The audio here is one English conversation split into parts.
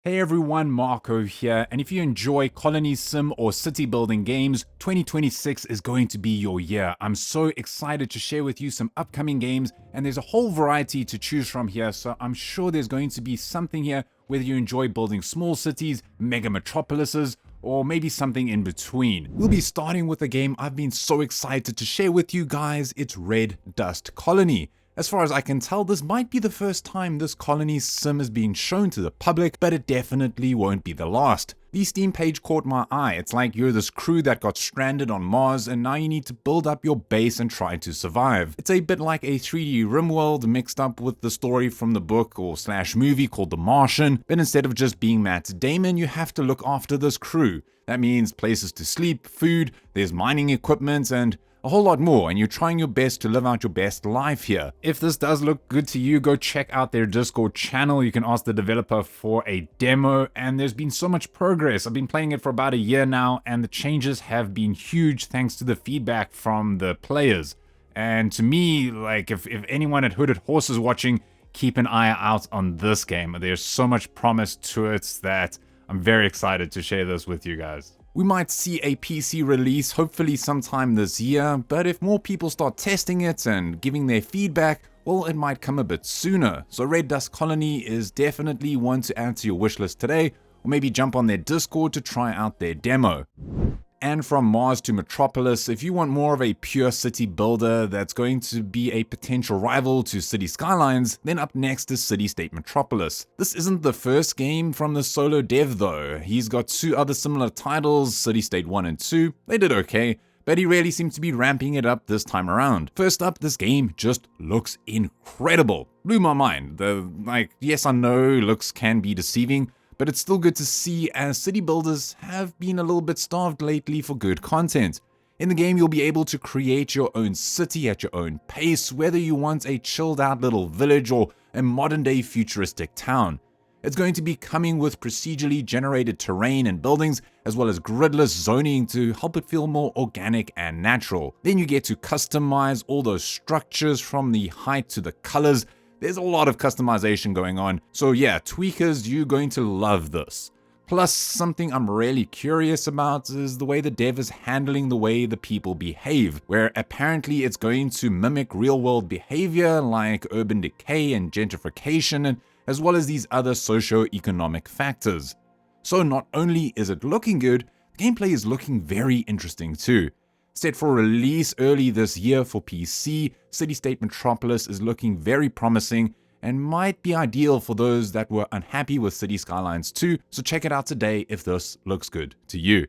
Hey everyone, Marco here, and if you enjoy colony sim or city building games, 2026 is going to be your year. I'm so excited to share with you some upcoming games, and there's a whole variety to choose from here, so I'm sure there's going to be something here, whether you enjoy building small cities, mega metropolises, or maybe something in between. We'll be starting with a game I've been so excited to share with you guys. It's Red Dust Colony. As far as I can tell, this might be the first time this colony sim is being shown to the public, but it definitely won't be the last. The Steam page caught my eye. It's like you're this crew that got stranded on Mars and now you need to build up your base and try to survive. It's a bit like a 3D RimWorld mixed up with the story from the book or / movie called The Martian, but instead of just being Matt Damon, you have to look after this crew. That means places to sleep, food, there's mining equipment, and a whole lot more, and you're trying your best to live out your best life here. If this does look good to you, go check out their Discord channel. You can ask the developer for a demo, and there's been so much progress. I've been playing it for about a year now, and the changes have been huge thanks to the feedback from the players. And to me, like, if anyone at Hooded Horse is watching, keep an eye out on this game. There's so much promise to it that I'm very excited to share this with you guys. We might see a PC release hopefully sometime this year, but if more people start testing it and giving their feedback, well, it might come a bit sooner. So Red Dust Colony is definitely one to add to your wishlist today, or maybe jump on their Discord to try out their demo. And from Mars to Metropolis, if you want more of a pure city builder that's going to be a potential rival to City Skylines, then up next is Citystate Metropolis. This isn't the first game from the solo dev though. He's got two other similar titles, Citystate 1 and 2. They did okay, but he really seems to be ramping it up this time around. First up, this game just looks incredible. Blew my mind. Yes, I know looks can be deceiving, but it's still good to see as city builders have been a little bit starved lately for good content. In the game, you'll be able to create your own city at your own pace, whether you want a chilled out little village or a modern day futuristic town. It's going to be coming with procedurally generated terrain and buildings, as well as gridless zoning to help it feel more organic and natural. Then you get to customize all those structures from the height to the colors. There's a lot of customization going on, so yeah, tweakers, you're going to love this. Plus, something I'm really curious about is the way the dev is handling the way the people behave, where apparently it's going to mimic real-world behavior like urban decay and gentrification, and as well as these other socio-economic factors. So not only is it looking good, the gameplay is looking very interesting too. Set for release early this year for PC, Citystate Metropolis is looking very promising and might be ideal for those that were unhappy with City Skylines 2, so check it out today if this looks good to you.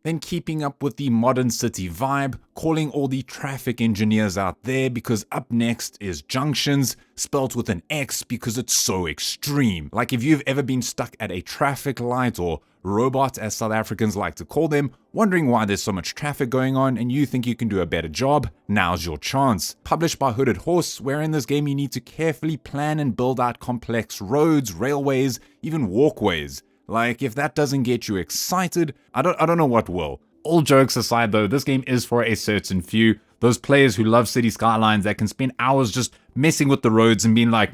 Then keeping up with the modern city vibe, calling all the traffic engineers out there because up next is Junxions, spelt with an X because it's so extreme. Like if you've ever been stuck at a traffic light or robot as South Africans like to call them, wondering why there's so much traffic going on and you think you can do a better job, now's your chance. Published by Hooded Horse, where in this game you need to carefully plan and build out complex roads, railways, even walkways. Like, if that doesn't get you excited, I don't know what will. All jokes aside though, this game is for a certain few. Those players who love City Skylines that can spend hours just messing with the roads and being like,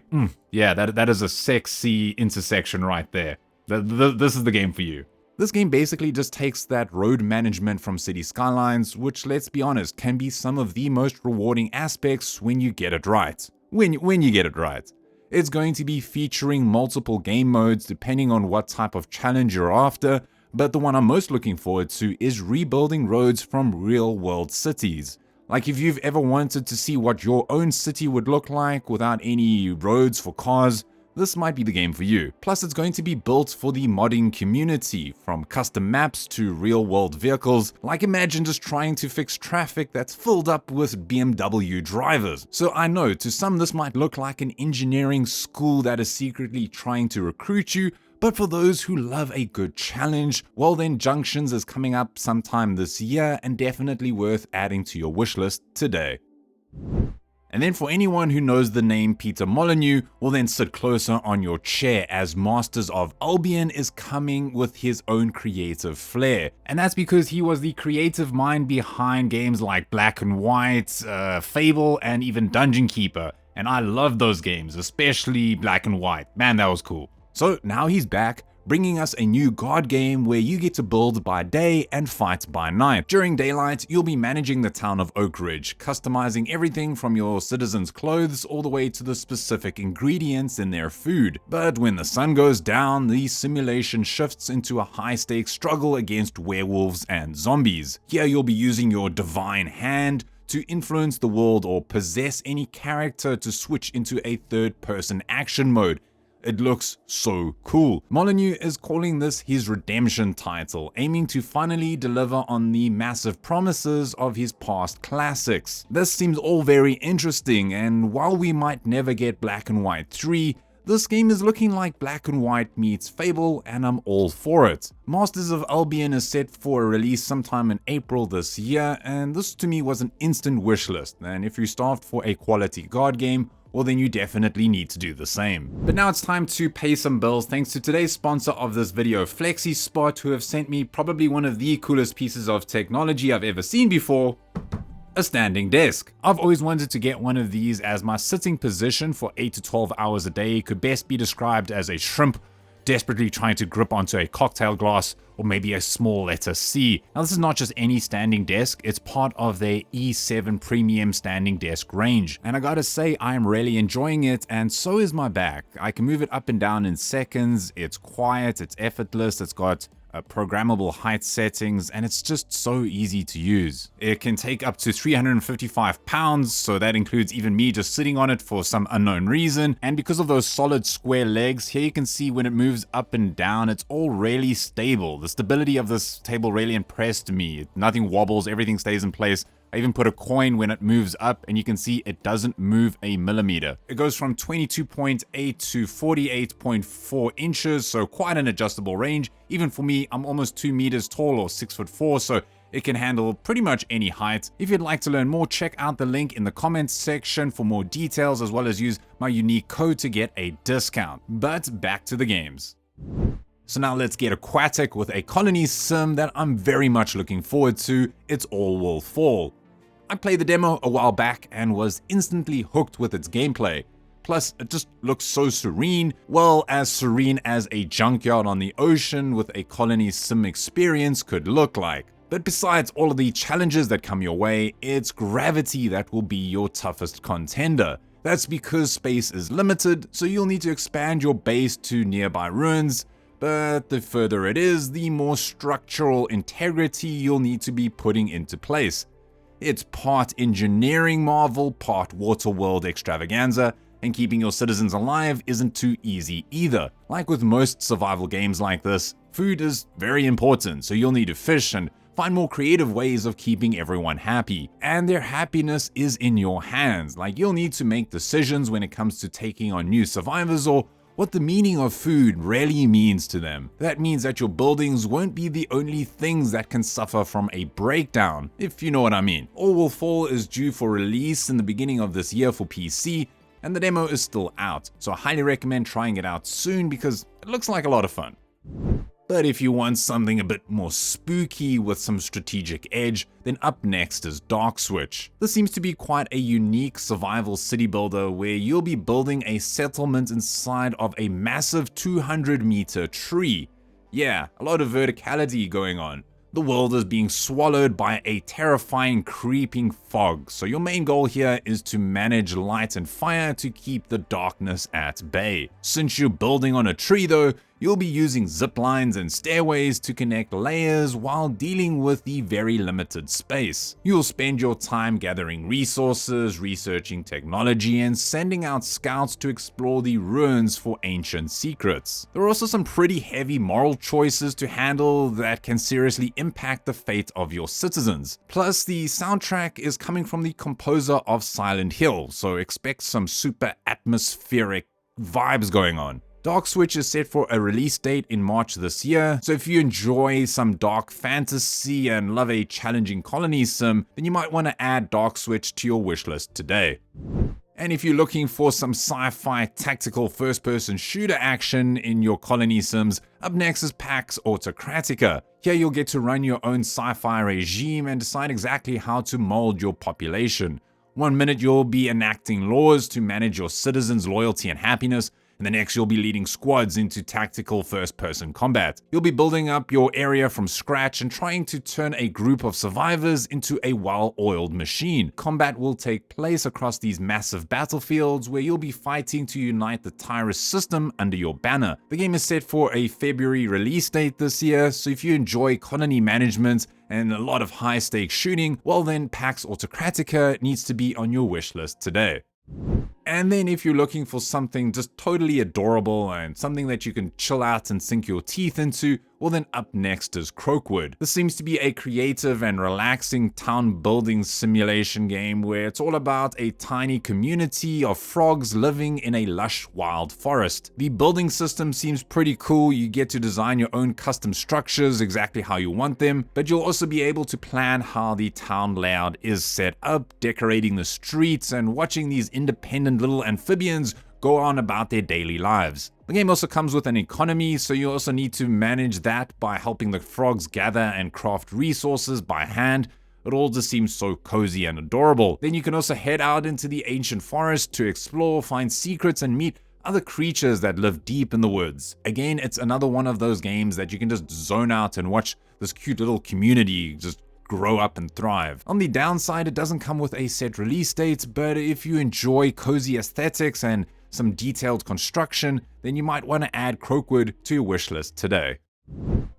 yeah, that is a sexy intersection right there. This is the game for you. This game basically just takes that road management from City Skylines, which, let's be honest, can be some of the most rewarding aspects when you get it right. When you get it right. It's going to be featuring multiple game modes depending on what type of challenge you're after, but the one I'm most looking forward to is rebuilding roads from real-world cities. Like if you've ever wanted to see what your own city would look like without any roads for cars, this might be the game for you. Plus, it's going to be built for the modding community, from custom maps to real-world vehicles. Like imagine just trying to fix traffic that's filled up with BMW drivers. So I know, to some this might look like an engineering school that is secretly trying to recruit you, but for those who love a good challenge, well then Junxions is coming up sometime this year and definitely worth adding to your wishlist today. And then for anyone who knows the name Peter Molyneux, will then sit closer on your chair as Masters of Albion is coming with his own creative flair. And that's because he was the creative mind behind games like Black and White, Fable, and even Dungeon Keeper. And I love those games, especially Black and White. Man, that was cool. So now he's back, bringing us a new god game where you get to build by day and fight by night. During daylight, you'll be managing the town of Oak Ridge, customizing everything from your citizens' clothes all the way to the specific ingredients in their food. But when the sun goes down, the simulation shifts into a high-stakes struggle against werewolves and zombies. Here you'll be using your divine hand to influence the world or possess any character to switch into a third-person action mode. It looks so cool. Molyneux is calling this his redemption title, aiming to finally deliver on the massive promises of his past classics. This seems all very interesting, and while we might never get Black and White 3, this game is looking like Black and White meets Fable, and I'm all for it. Masters of Albion is set for a release sometime in April this year, and this to me was an instant wishlist, and if you're starved for a quality god game, well then you definitely need to do the same. But now it's time to pay some bills thanks to today's sponsor of this video, FlexiSpot, who have sent me probably one of the coolest pieces of technology I've ever seen before. A standing desk. I've always wanted to get one of these, as my sitting position for 8 to 12 hours a day could best be described as a shrimp desperately trying to grip onto a cocktail glass or maybe a small letter C. Now this is not just any standing desk, it's part of their E7 premium standing desk range. And I gotta say, I am really enjoying it, and so is my back. I can move it up and down in seconds, it's quiet, it's effortless, it's got programmable height settings, and it's just so easy to use. It can take up to 355 pounds, so that includes even me just sitting on it for some unknown reason. And because of those solid square legs, here you can see when it moves up and down, it's all really stable. The stability of this table really impressed me. Nothing wobbles, everything stays in place. I even put a coin when it moves up, and you can see it doesn't move a millimeter. It goes from 22.8 to 48.4 inches, so quite an adjustable range. Even for me, I'm almost 2 meters tall or 6'4", so it can handle pretty much any height. If you'd like to learn more, check out the link in the comments section for more details, as well as use my unique code to get a discount. But back to the games. So now let's get aquatic with a colony sim that I'm very much looking forward to. It's All Will Fall. I played the demo a while back and was instantly hooked with its gameplay. Plus, it just looks so serene, well, as serene as a junkyard on the ocean with a colony sim experience could look like. But besides all of the challenges that come your way, it's gravity that will be your toughest contender. That's because space is limited, so you'll need to expand your base to nearby ruins. But the further it is, the more structural integrity you'll need to be putting into place. It's part engineering marvel, part water world extravaganza, and keeping your citizens alive isn't too easy either. Like with most survival games like this, food is very important, so you'll need to fish and find more creative ways of keeping everyone happy. And their happiness is in your hands. Like, you'll need to make decisions when it comes to taking on new survivors or what the meaning of food really means to them. That means that your buildings won't be the only things that can suffer from a breakdown, if you know what I mean. All Will Fall is due for release in the beginning of this year for PC, and the demo is still out, so I highly recommend trying it out soon because it looks like a lot of fun. But if you want something a bit more spooky with some strategic edge, then up next is DarkSwitch. This seems to be quite a unique survival city builder where you'll be building a settlement inside of a massive 200-meter tree. Yeah, a lot of verticality going on. The world is being swallowed by a terrifying creeping fog, so your main goal here is to manage light and fire to keep the darkness at bay. Since you're building on a tree though, you'll be using zip lines and stairways to connect layers while dealing with the very limited space. You'll spend your time gathering resources, researching technology, and sending out scouts to explore the ruins for ancient secrets. There are also some pretty heavy moral choices to handle that can seriously impact the fate of your citizens. Plus, the soundtrack is coming from the composer of Silent Hill, so expect some super atmospheric vibes going on. DarkSwitch is set for a release date in March this year, so if you enjoy some dark fantasy and love a challenging colony sim, then you might want to add DarkSwitch to your wishlist today. And if you're looking for some sci-fi tactical first-person shooter action in your colony sims, up next is Pax Autocratica. Here you'll get to run your own sci-fi regime and decide exactly how to mold your population. One minute you'll be enacting laws to manage your citizens' loyalty and happiness, and the next you'll be leading squads into tactical first-person combat. You'll be building up your area from scratch and trying to turn a group of survivors into a well-oiled machine. Combat will take place across these massive battlefields where you'll be fighting to unite the Tyrus system under your banner. The game is set for a February release date this year, so if you enjoy colony management and a lot of high-stakes shooting, well then Pax Autocratica needs to be on your wish list today. And then if you're looking for something just totally adorable and something that you can chill out and sink your teeth into, well then up next is Croakwood. This seems to be a creative and relaxing town building simulation game where it's all about a tiny community of frogs living in a lush wild forest. The building system seems pretty cool. You get to design your own custom structures exactly how you want them, but you'll also be able to plan how the town layout is set up, decorating the streets and watching these independent little amphibians go on about their daily lives. The game also comes with an economy, so you also need to manage that by helping the frogs gather and craft resources by hand. It all just seems so cozy and adorable. Then you can also head out into the ancient forest to explore, find secrets, and meet other creatures that live deep in the woods. Again, it's another one of those games that you can just zone out and watch this cute little community just grow up and thrive. On the downside, it doesn't come with a set release date, but if you enjoy cozy aesthetics and some detailed construction, then you might want to add Croakwood to your wish list today.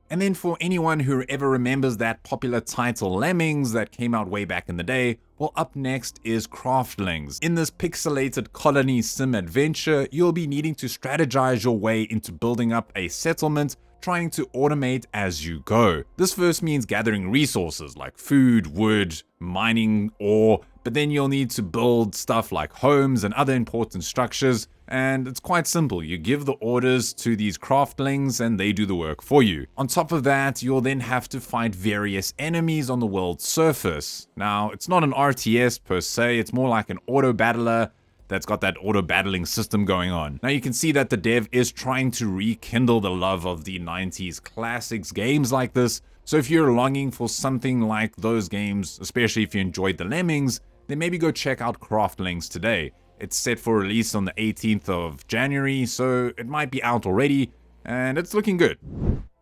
And then for anyone who ever remembers that popular title Lemmings that came out way back in the day, well, up next is Craftlings. In this pixelated colony sim adventure, you'll be needing to strategize your way into building up a settlement, trying to automate as you go. This first means gathering resources like food, wood, mining, ore, but then you'll need to build stuff like homes and other important structures, and it's quite simple. You give the orders to these craftlings and they do the work for you. On top of that, you'll then have to fight various enemies on the world's surface. Now, it's not an RTS per se, it's more like an auto battler that's got that auto battling system going on. Now you can see that the dev is trying to rekindle the love of the 90s classics games like this, so if you're longing for something like those games, especially if you enjoyed the Lemmings, then maybe go check out Craftlings today. It's set for release on the 18th of January, so it might be out already, and it's looking good.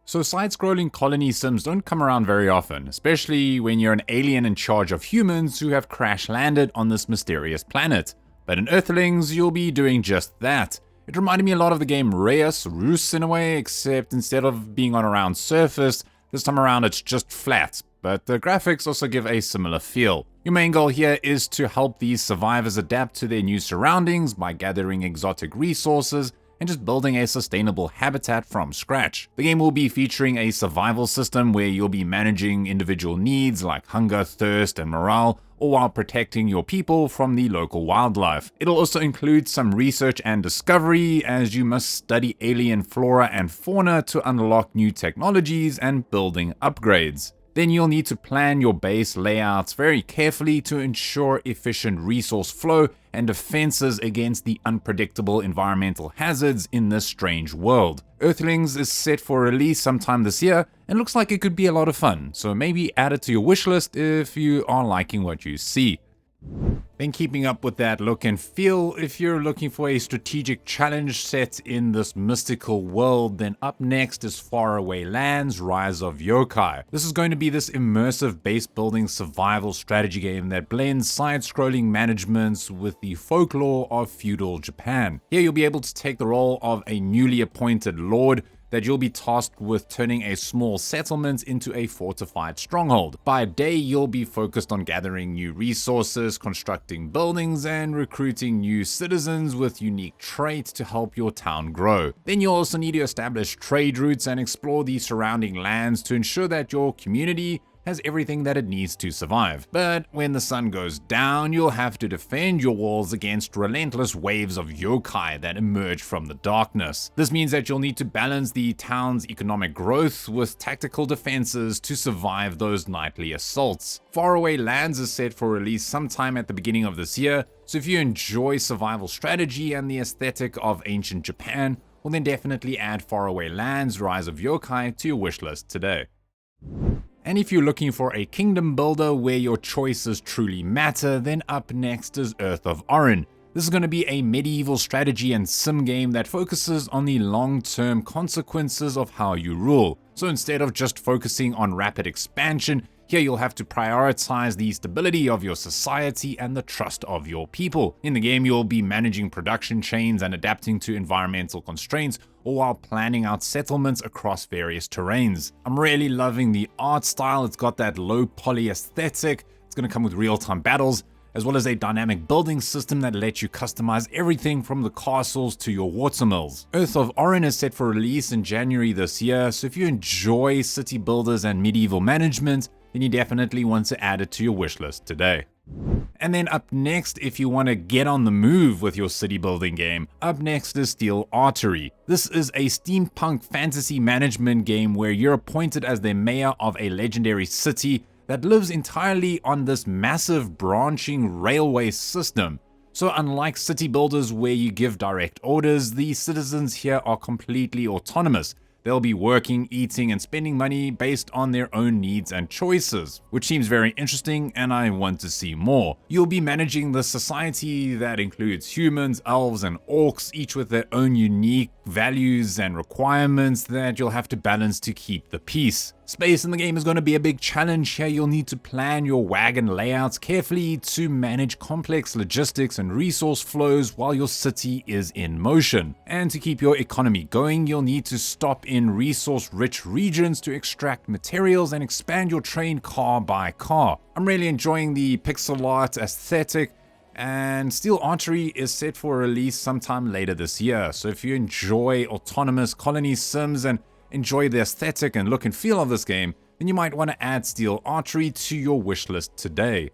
So side-scrolling colony sims don't come around very often, especially when you're an alien in charge of humans who have crash-landed on this mysterious planet. But in Earthlings, you'll be doing just that. It reminded me a lot of the game Roost in a way, except instead of being on a round surface, this time around it's just flat, but the graphics also give a similar feel. Your main goal here is to help these survivors adapt to their new surroundings by gathering exotic resources and just building a sustainable habitat from scratch. The game will be featuring a survival system where you'll be managing individual needs like hunger, thirst, and morale, all while protecting your people from the local wildlife. It'll also include some research and discovery, as you must study alien flora and fauna to unlock new technologies and building upgrades. Then you'll need to plan your base layouts very carefully to ensure efficient resource flow and defenses against the unpredictable environmental hazards in this strange world. Earthlings is set for release sometime this year and looks like it could be a lot of fun, so maybe add it to your wishlist if you are liking what you see. Then keeping up with that look and feel, if you're looking for a strategic challenge set in this mystical world, then up next is Faraway Lands: Rise of Yokai. This is going to be this immersive base building survival strategy game that blends side-scrolling managements with the folklore of feudal Japan. Here you'll be able to take the role of a newly appointed lord that you'll be tasked with turning a small settlement into a fortified stronghold. By day, you'll be focused on gathering new resources, constructing buildings, and recruiting new citizens with unique traits to help your town grow. Then you'll also need to establish trade routes and explore the surrounding lands to ensure that your community has everything that it needs to survive. But when the sun goes down, you'll have to defend your walls against relentless waves of yokai that emerge from the darkness. This means that you'll need to balance the town's economic growth with tactical defenses to survive those nightly assaults. Faraway Lands is set for release sometime at the beginning of this year, so if you enjoy survival strategy and the aesthetic of ancient Japan, well then definitely add Faraway Lands: Rise of Yokai to your wishlist today. And if you're looking for a kingdom builder where your choices truly matter, then up next is Earth of Oryn. This is going to be a medieval strategy and sim game that focuses on the long-term consequences of how you rule. So instead of just focusing on rapid expansion, here you'll have to prioritize the stability of your society and the trust of your people. In the game, you'll be managing production chains and adapting to environmental constraints, all while planning out settlements across various terrains. I'm really loving the art style. It's got that low poly aesthetic. It's going to come with real-time battles, as well as a dynamic building system that lets you customize everything from the castles to your watermills. Earth of Oryn is set for release in January this year, so if you enjoy city builders and medieval management, then you definitely want to add it to your wishlist today. And then up next, if you want to get on the move with your city building game, up next is Steel Artery. This is a steampunk fantasy management game where you're appointed as the mayor of a legendary city that lives entirely on this massive branching railway system. So unlike city builders where you give direct orders, the citizens here are completely autonomous. They'll be working, eating, and spending money based on their own needs and choices, which seems very interesting and I want to see more. You'll be managing the society that includes humans, elves, and orcs, each with their own unique values and requirements that you'll have to balance to keep the peace. Space in the game is going to be a big challenge here. You'll need to plan your wagon layouts carefully to manage complex logistics and resource flows while your city is in motion. And to keep your economy going, you'll need to stop in resource-rich regions to extract materials and expand your train car by car. I'm really enjoying the pixel art aesthetic, and Steel Artery is set for release sometime later this year. So if you enjoy autonomous colony sims and enjoy the aesthetic and look and feel of this game, then you might want to add Steel Artery to your wishlist today.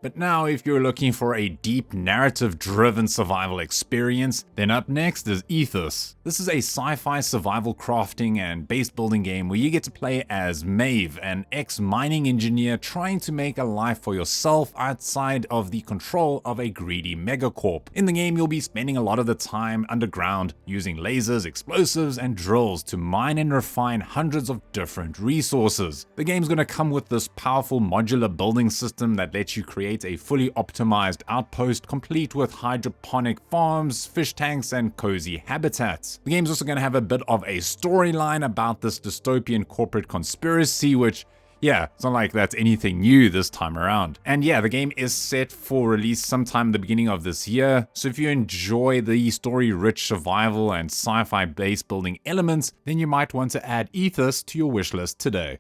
But now, if you're looking for a deep narrative-driven survival experience, then up next is AETHUS. This is a sci-fi survival crafting and base building game where you get to play as Maeve, an ex-mining engineer trying to make a life for yourself outside of the control of a greedy megacorp. In the game, you'll be spending a lot of the time underground, using lasers, explosives, and drills to mine and refine hundreds of different resources. The game's going to come with this powerful modular building system that lets you create a fully optimized outpost complete with hydroponic farms, fish tanks, and cozy habitats. The game's also going to have a bit of a storyline about this dystopian corporate conspiracy, which, yeah, it's not like that's anything new this time around. And yeah, the game is set for release sometime in the beginning of this year, so if you enjoy the story-rich survival and sci-fi base building elements, then you might want to add AETHUS to your wishlist today.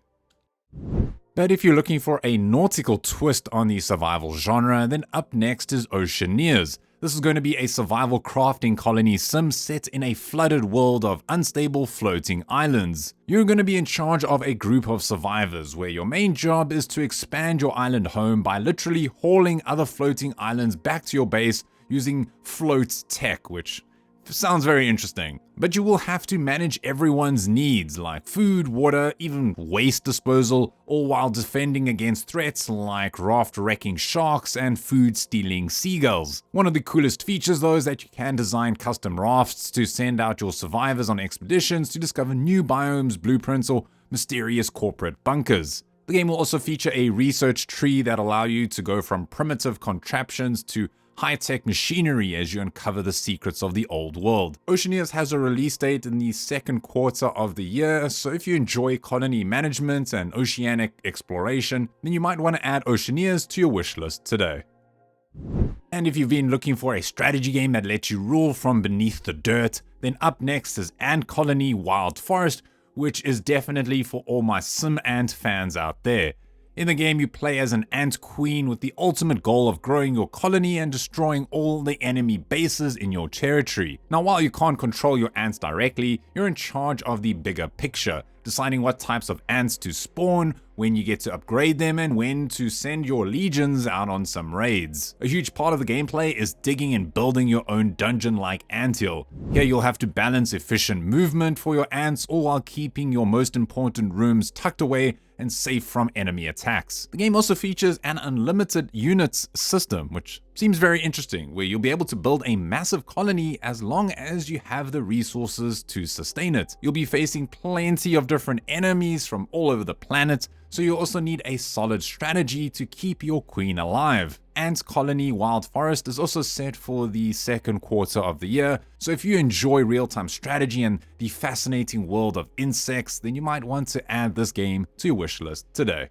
But if you're looking for a nautical twist on the survival genre, then up next is Oceaneers. This is going to be a survival crafting colony sim set in a flooded world of unstable floating islands. You're going to be in charge of a group of survivors where your main job is to expand your island home by literally hauling other floating islands back to your base using float tech, which sounds very interesting. But you will have to manage everyone's needs like food, water, even waste disposal, all while defending against threats like raft-wrecking sharks and food-stealing seagulls. One of the coolest features though is that you can design custom rafts to send out your survivors on expeditions to discover new biomes, blueprints, or mysterious corporate bunkers. The game will also feature a research tree that allow you to go from primitive contraptions to high-tech machinery as you uncover the secrets of the old world. Oceaneers has a release date in the second quarter of the year, so if you enjoy colony management and oceanic exploration, then you might want to add Oceaneers to your wishlist today. And if you've been looking for a strategy game that lets you rule from beneath the dirt, then up next is Ant Colony Wild Forest, which is definitely for all my sim ant fans out there. In the game, you play as an ant queen with the ultimate goal of growing your colony and destroying all the enemy bases in your territory. Now, while you can't control your ants directly, you're in charge of the bigger picture, deciding what types of ants to spawn, when you get to upgrade them, and when to send your legions out on some raids. A huge part of the gameplay is digging and building your own dungeon-like anthill. Here you'll have to balance efficient movement for your ants, all while keeping your most important rooms tucked away and safe from enemy attacks. The game also features an unlimited units system, which seems very interesting, where you'll be able to build a massive colony as long as you have the resources to sustain it. You'll be facing plenty of different enemies from all over the planet, so you also need a solid strategy to keep your queen alive. Ant Colony Wild Forest is also set for the second quarter of the year, so if you enjoy real-time strategy and the fascinating world of insects, then you might want to add this game to your wishlist today.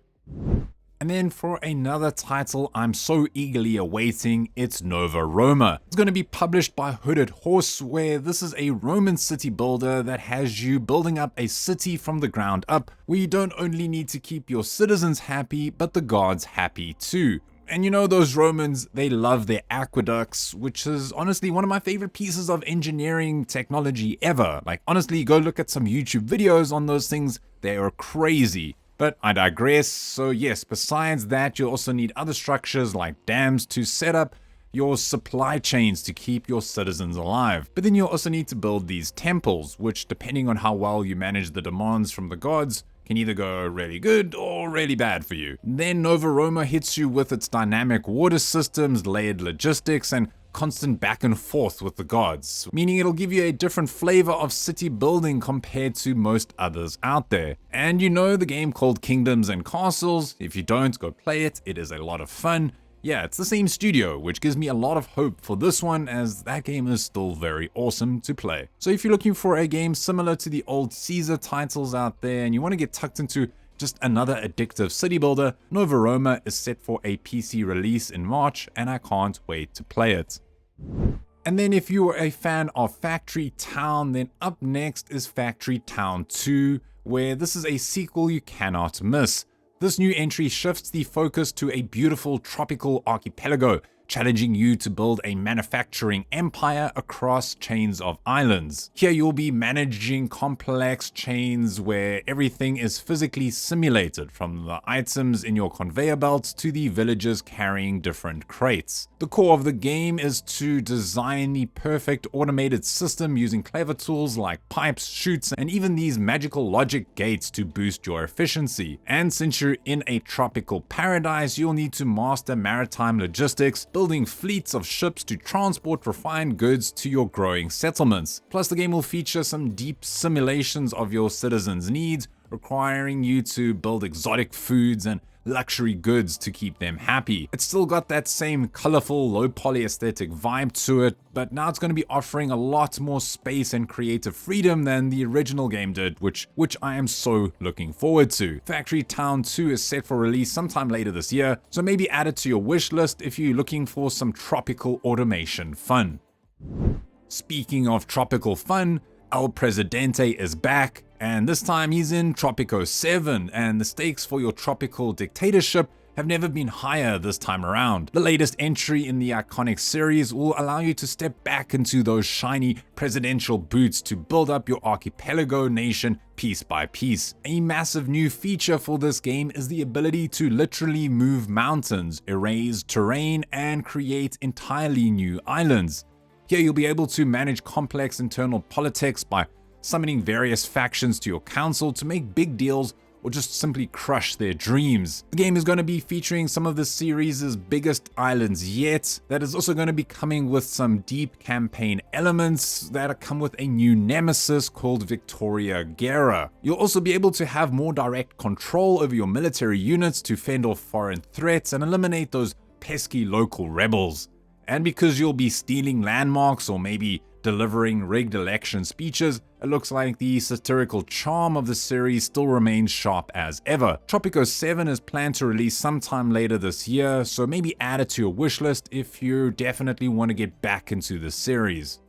And then for another title I'm so eagerly awaiting, it's Nova Roma. It's going to be published by Hooded Horse, where this is a Roman city builder that has you building up a city from the ground up, where you don't only need to keep your citizens happy, but the gods happy too. And you know, those Romans, they love their aqueducts, which is honestly one of my favorite pieces of engineering technology ever. Like, honestly, go look at some YouTube videos on those things, they are crazy. But I digress. So yes, besides that, you also need other structures like dams to set up your supply chains to keep your citizens alive. But then you also need to build these temples, which, depending on how well you manage the demands from the gods, can either go really good or really bad for you. Then Nova Roma hits you with its dynamic water systems, layered logistics, and constant back and forth with the gods, meaning it'll give you a different flavor of city building compared to most others out there. And you know the game called Kingdoms and Castles? If you don't, go play it, it is a lot of fun. Yeah, it's the same studio, which gives me a lot of hope for this one, as that game is still very awesome to play. So if you're looking for a game similar to the old Caesar titles out there and you want to get tucked into just another addictive city builder, Nova Roma is set for a PC release in March, and I can't wait to play it. And then if you are a fan of Factory Town, then up next is Factory Town 2, where this is a sequel you cannot miss. This new entry shifts the focus to a beautiful tropical archipelago, challenging you to build a manufacturing empire across chains of islands. Here you'll be managing complex chains where everything is physically simulated, from the items in your conveyor belts to the villagers carrying different crates. The core of the game is to design the perfect automated system using clever tools like pipes, chutes, and even these magical logic gates to boost your efficiency. And since you're in a tropical paradise, you'll need to master maritime logistics, building fleets of ships to transport refined goods to your growing settlements. Plus, the game will feature some deep simulations of your citizens' needs, requiring you to build exotic foods and luxury goods to keep them happy. It's still got that same colorful, low poly aesthetic vibe to it, but now it's going to be offering a lot more space and creative freedom than the original game did, which I am so looking forward to. Factory Town 2 is set for release sometime later this year, so maybe add it to your wish list if you're looking for some tropical automation fun. Speaking of tropical fun, El Presidente is back, and this time he's in Tropico 7, and the stakes for your tropical dictatorship have never been higher this time around. The latest entry in the iconic series will allow you to step back into those shiny presidential boots to build up your archipelago nation piece by piece. A massive new feature for this game is the ability to literally move mountains, erase terrain, and create entirely new islands. Here you'll be able to manage complex internal politics by summoning various factions to your council to make big deals or just simply crush their dreams. The game is going to be featuring some of the series' biggest islands yet. That is also going to be coming with some deep campaign elements that come with a new nemesis called Victoria Guerra. You'll also be able to have more direct control over your military units to fend off foreign threats and eliminate those pesky local rebels. And because you'll be stealing landmarks or maybe delivering rigged election speeches, it looks like the satirical charm of the series still remains sharp as ever. Tropico 7 is planned to release sometime later this year, so maybe add it to your wishlist if you definitely want to get back into the series.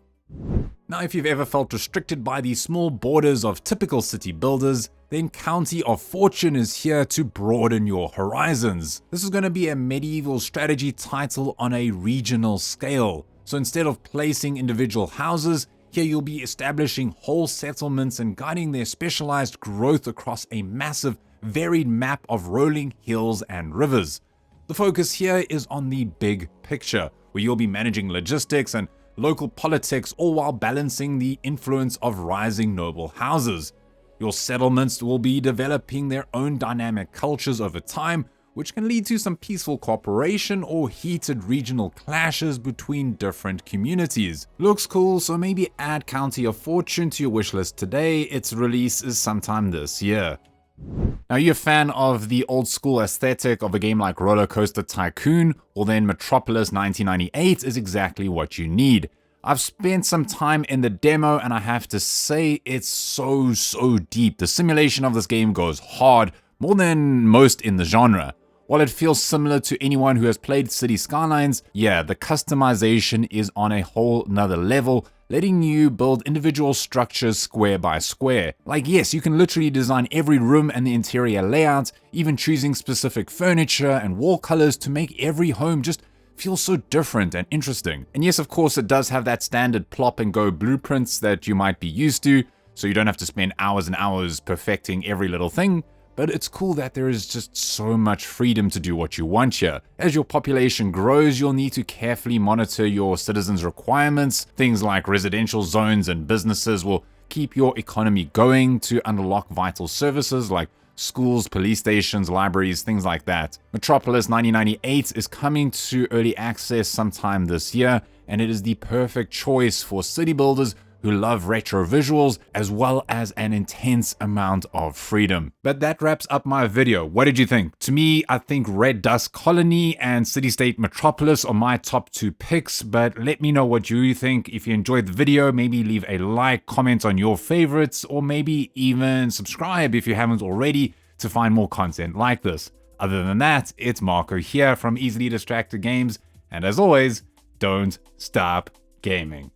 Now, if you've ever felt restricted by the small borders of typical city builders, then County of Fortune is here to broaden your horizons. This is going to be a medieval strategy title on a regional scale. So instead of placing individual houses, here you'll be establishing whole settlements and guiding their specialized growth across a massive, varied map of rolling hills and rivers. The focus here is on the big picture, where you'll be managing logistics and local politics, all while balancing the influence of rising noble houses. Your settlements will be developing their own dynamic cultures over time, which can lead to some peaceful cooperation or heated regional clashes between different communities. Looks cool, so maybe add County of Fortune to your wishlist today. Its release is sometime this year. Now, you're a fan of the old school aesthetic of a game like Roller Coaster Tycoon, well then Metropolis 1998 is exactly what you need. I've spent some time in the demo and I have to say it's so deep. The simulation of this game goes hard, more than most in the genre. While it feels similar to anyone who has played City Skylines, yeah, the customization is on a whole nother level, letting you build individual structures square by square. Like yes, you can literally design every room and the interior layout, even choosing specific furniture and wall colors to make every home just feel so different and interesting. And yes, of course, it does have that standard plop and go blueprints that you might be used to, so you don't have to spend hours and hours perfecting every little thing. But it's cool that there is just so much freedom to do what you want here. As your population grows, you'll need to carefully monitor your citizens' requirements. Things like residential zones and businesses will keep your economy going to unlock vital services like schools, police stations, libraries, things like that. Metropolis 1998 is coming to early access sometime this year, and it is the perfect choice for city builders who love retro visuals as well as an intense amount of freedom. But that wraps up my video. What did you think? To me, I think Red Dust Colony and Citystate Metropolis are my top 2 picks, but let me know what you think. If you enjoyed the video, maybe leave a like, comment on your favorites, or maybe even subscribe if you haven't already to find more content like this. Other than that, it's Marco here from Easily Distracted Games, and as always, don't stop gaming.